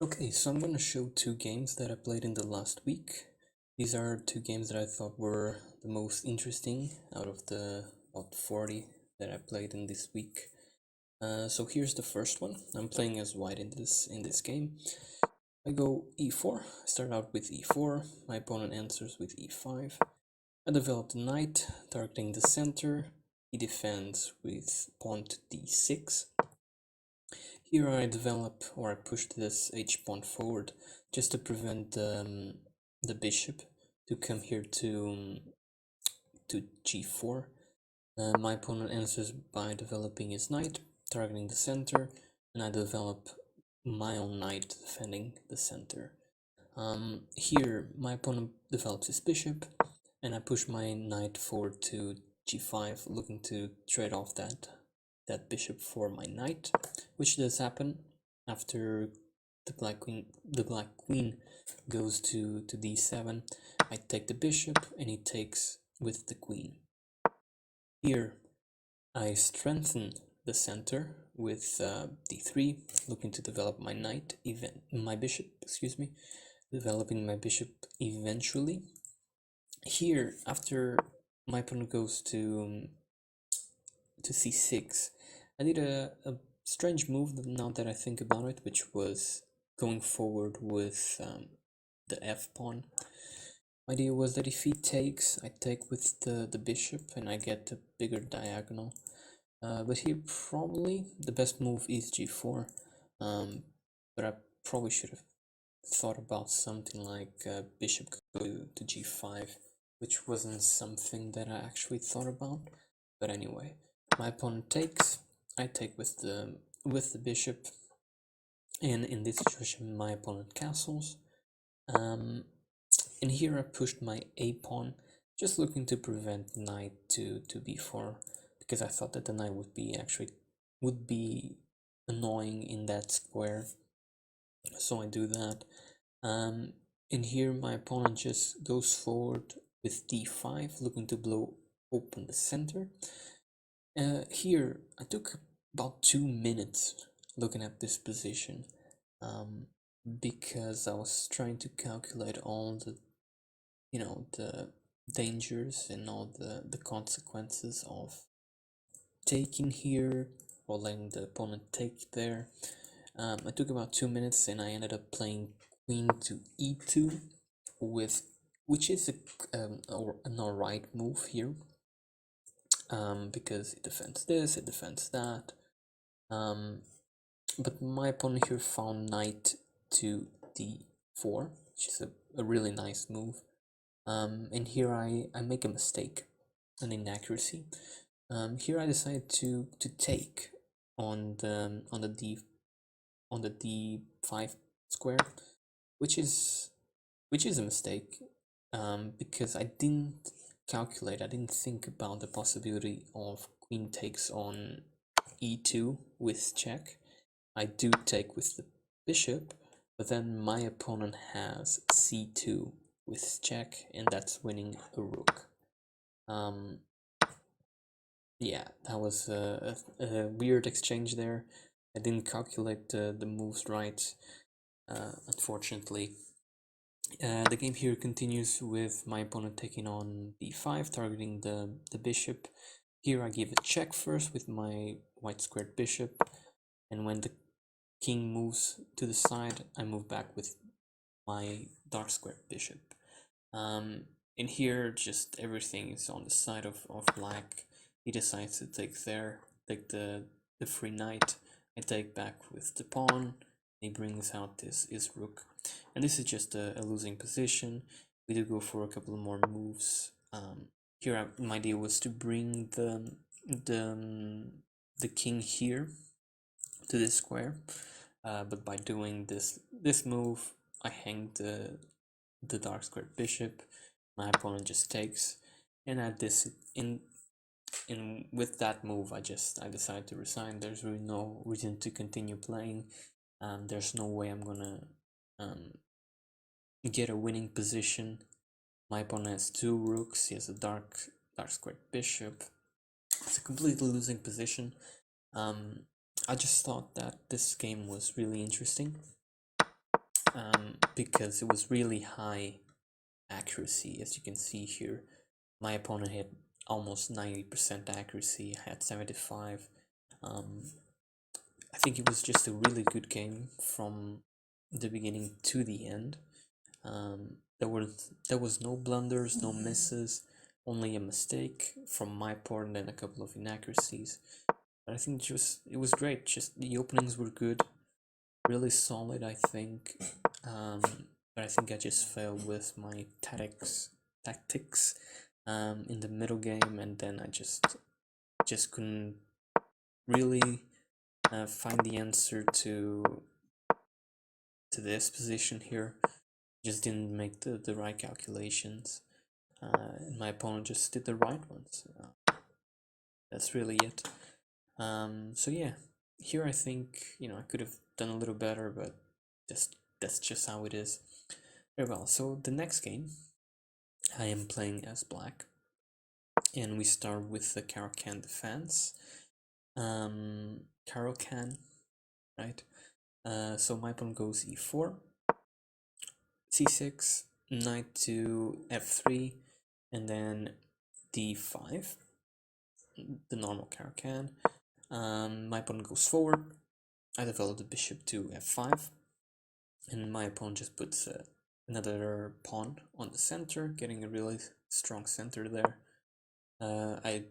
Okay, so I'm going to show two games that I played in the last week. These are two games that I thought were the most interesting out of the about 40 that I played in this week. So here's the first one. I'm playing as white in this game. I go e4, I start out with e4, my opponent answers with e5. I develop the knight, targeting the center. He defends with pawn to d6. Here I develop, or I push this h pawn forward just to prevent the bishop to come here to g4. My opponent answers by developing his knight, targeting the center, and I develop my own knight defending the center. Here my opponent develops his bishop, and I push my knight forward to g5, looking to trade off that bishop for my knight, which does happen after the black queen goes to d7. I take the bishop and he takes with the queen. Here I strengthen the center with d3, looking to develop my bishop, developing my bishop eventually. Here, after my opponent goes to c6, I did a strange move now that I think about it, which was going forward with the f pawn. My idea was that if he takes, I take with the bishop and I get a bigger diagonal. But here probably the best move is g4, but I probably should have thought about something like bishop go to g5, which wasn't something that I actually thought about. But anyway, my opponent takes, I take with the bishop, and in this situation my opponent castles. And here I pushed my a pawn, just looking to prevent knight to b4, because I thought that the knight would be annoying in that square. So I do that. And here my opponent just goes forward with d5, looking to blow open the center. Here I took about 2 minutes looking at this position, because I was trying to calculate all the dangers and all the consequences of taking here or letting the opponent take there. I took about 2 minutes and I ended up playing queen to e2, which is an alright move here, because it defends this, it defends that. But my opponent here found knight to d4, which is a really nice move. And here I make a mistake, an inaccuracy. Here I decide to take on the d5 square, which is a mistake, because I didn't think about the possibility of queen takes on e2 with check. I do take with the bishop, but then my opponent has c2 with check, and that's winning a rook. Yeah, that was a weird exchange there. I didn't calculate the moves right, unfortunately. The game here continues with my opponent taking on b5, targeting the bishop. Here I give a check first with my white squared bishop, and when the king moves to the side, I move back with my dark squared bishop. In here, just everything is on the side of black. He decides to take the free knight. I take back with the pawn. He brings out his rook, and this is just a losing position. We do go for a couple more moves. Here, my idea was to bring the king here to this square, but by doing this move, I hang the dark squared bishop. My opponent just takes, and at this in with that move, I decide to resign. There's really no reason to continue playing. There's no way I'm gonna get a winning position. My opponent has 2 rooks. He has a dark squared bishop. It's a completely losing position. I just thought that this game was really interesting. because it was really high accuracy, as you can see here. My opponent had almost 90% accuracy, I had 75. I think it was just a really good game from the beginning to the end. There was no blunders, no misses, only a mistake from my part and then a couple of inaccuracies. But I think it was great. Just the openings were good, really solid, I think. But I think I just failed with my tactics in the middle game, and then I just couldn't really find the answer to this position here. Just didn't make the right calculations, and my opponent just did the right ones. That's really it. So yeah, here I think I could have done a little better, but that's just how it is. Very well. So the next game, I am playing as black, and we start with the Caro-Kann defense. Caro-Kann, right? So my pawn goes e4, c6, knight to f3, and then d5, the normal Caro-Kann. My opponent goes forward, I develop the bishop to f5, and my opponent just puts another pawn on the center, getting a really strong center there. I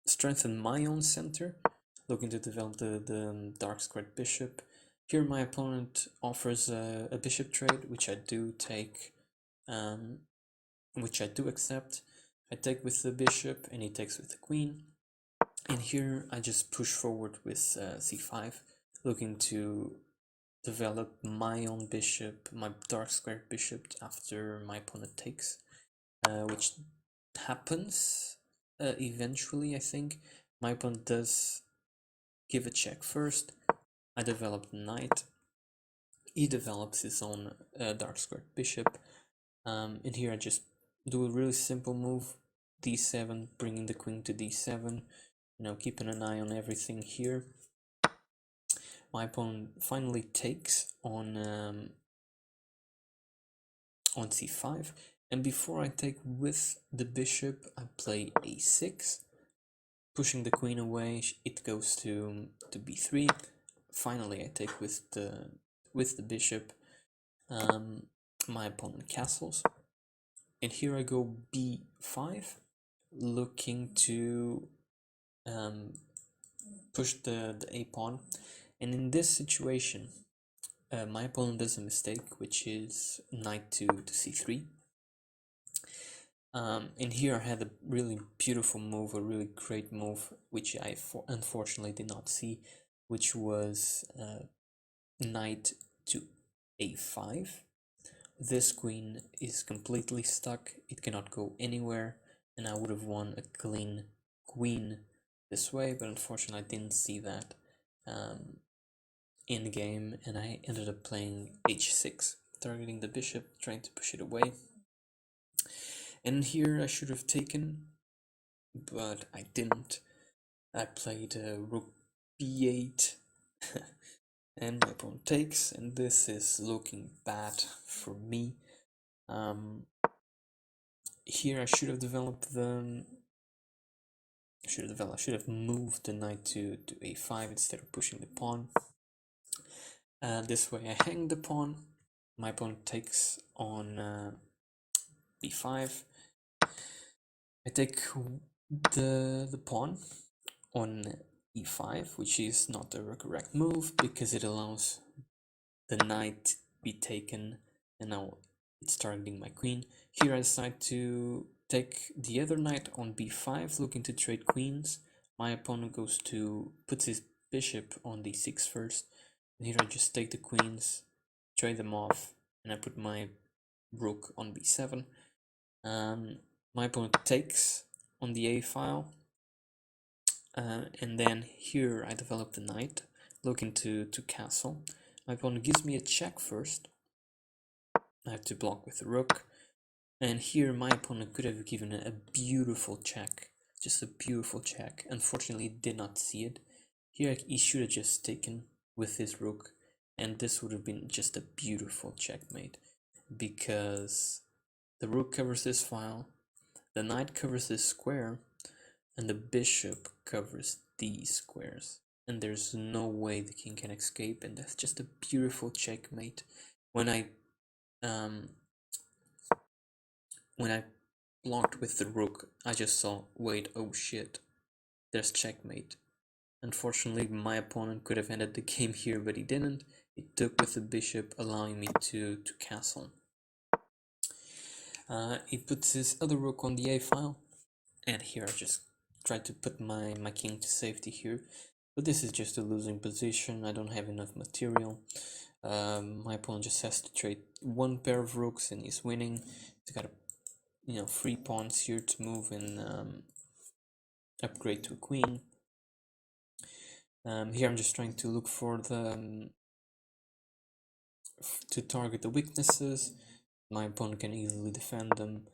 strengthen my own center, looking to develop the dark squared bishop. Here my opponent offers a bishop trade, which I do take, which I do accept. I take with the bishop and he takes with the queen. And here I just push forward with c5, looking to develop my own bishop, my dark squared bishop, after my opponent takes, which happens eventually, I think. My opponent does give a check first. I develop the knight. He develops his own dark squared bishop. And here I just do a really simple move, d7, bringing the queen to d7, keeping an eye on everything here. My opponent finally takes on c5, and before I take with the bishop, I play a6, pushing the queen away. It goes to b3. Finally, I take with the bishop. My opponent castles, and here I go b5, looking to push the a pawn. And in this situation, my opponent does a mistake, which is knight to c3. And here I had a really beautiful move, a really great move, which I unfortunately did not see, which was knight to a5. This queen is completely stuck, it cannot go anywhere, and I would have won a clean queen this way, but unfortunately I didn't see that in the game, and I ended up playing h6, targeting the bishop, trying to push it away. And here I should have taken, but I didn't. I played rook b8, and my pawn takes, and this is looking bad for me. Here I should have developed the. I should have moved the knight to a5 instead of pushing the pawn. This way I hang the pawn. My pawn takes on b5. I take the pawn on e5, which is not the correct move because it allows the knight be taken, and now it's targeting my queen. Here I decide to take the other knight on b5, looking to trade queens. My opponent puts his bishop on d6 first, and here I just take the queens, trade them off, and I put my rook on b7. My opponent takes on the a file, and then here I develop the knight, looking to castle. My opponent gives me a check first. I have to block with the rook, and here my opponent could have given a beautiful check, just a beautiful check. Unfortunately, did not see it. Here he should have just taken with his rook, and this would have been just a beautiful checkmate, because the rook covers this file, the knight covers this square, and the bishop covers these squares, and there's no way the king can escape, and that's just a beautiful checkmate. When I blocked with the rook, I just saw, wait, oh shit, there's checkmate. Unfortunately, my opponent could have ended the game here, but he didn't. He took with the bishop, allowing me to castle. He puts his other rook on the a file, and here I just tried to put my king to safety here, but this is just a losing position. I don't have enough material. My opponent just has to trade one pair of rooks and he's winning. He's got 3 pawns here to move and upgrade to a queen. Here I'm just trying to look for the to target the weaknesses. My opponent can easily defend them.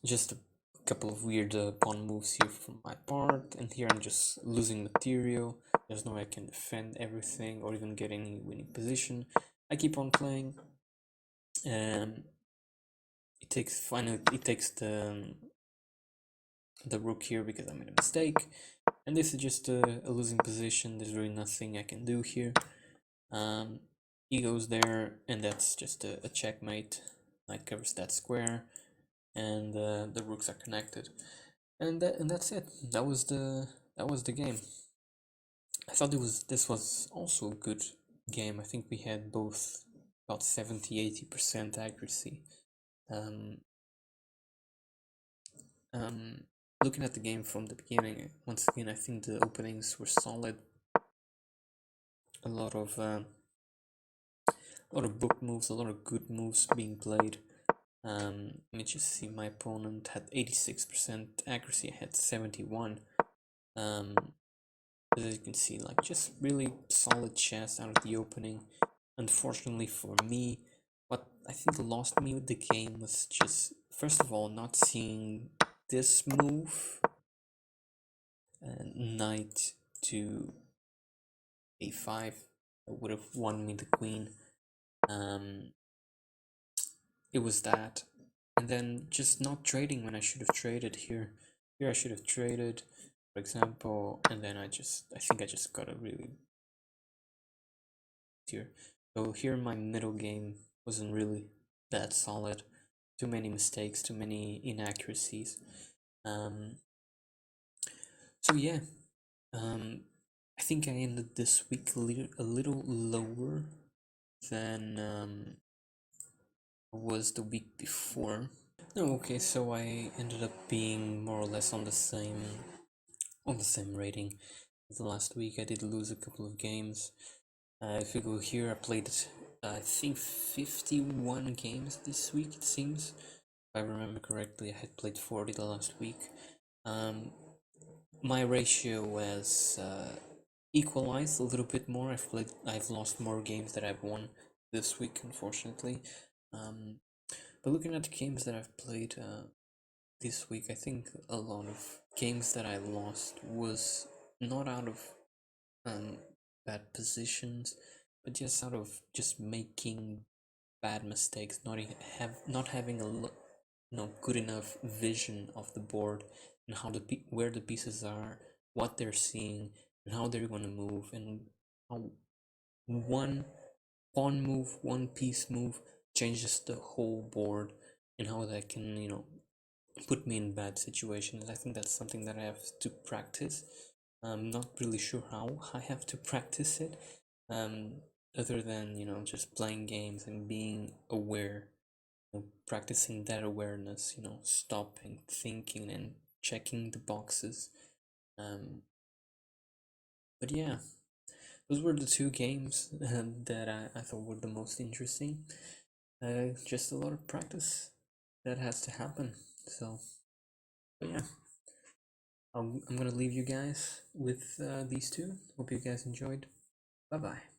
Just a couple of weird pawn moves here from my part, and here I'm just losing material. There's no way I can defend everything or even get any winning position. I keep on playing. It takes the rook here because I made a mistake, and this is just a losing position. There's really nothing I can do here. He goes there, and that's just a checkmate. Knight covers that square, and the rooks are connected, and that's it. That was the game. I thought this was also a good game. I think we had both about 70-80% accuracy. Looking at the game from the beginning, once again, I think the openings were solid. A lot of book moves, a lot of good moves being played. Let me just see. My opponent had 86% accuracy. I had 71. As you can see, like, just really solid chess out of the opening. Unfortunately for me, what I think lost me with the game was just, first of all, not seeing this move, knight to a5. That would have won me the queen. It was that, and then just not trading when I should have traded here. Here I should have traded, for example, and then I think I just got a really here. So here my middle game wasn't really that solid. Too many mistakes, too many inaccuracies. So yeah, I think I ended this week a little lower than was the week before. No, okay, so I ended up being more or less on the same rating as the last week. I did lose a couple of games. If you go here, I played I think 51 games this week, it seems. If I remember correctly, I had played 40 the last week. My ratio was equalized a little bit more. I've lost more games that I've won this week, unfortunately. But looking at the games that I've played this week, I think a lot of games that I lost was not out of bad positions, but just out of just making bad mistakes, not having a good enough vision of the board and where the pieces are, what they're seeing, and how they're going to move, and how one pawn move, one piece move changes the whole board, and how that can put me in bad situations. I think that's something that I have to practice. I'm not really sure how I have to practice it, other than just playing games and being aware, practicing that awareness, stopping, thinking, and checking the boxes. But yeah, those were the two games that I thought were the most interesting. Just a lot of practice that has to happen. So, but yeah. I'm gonna leave you guys with these two. Hope you guys enjoyed. Bye bye.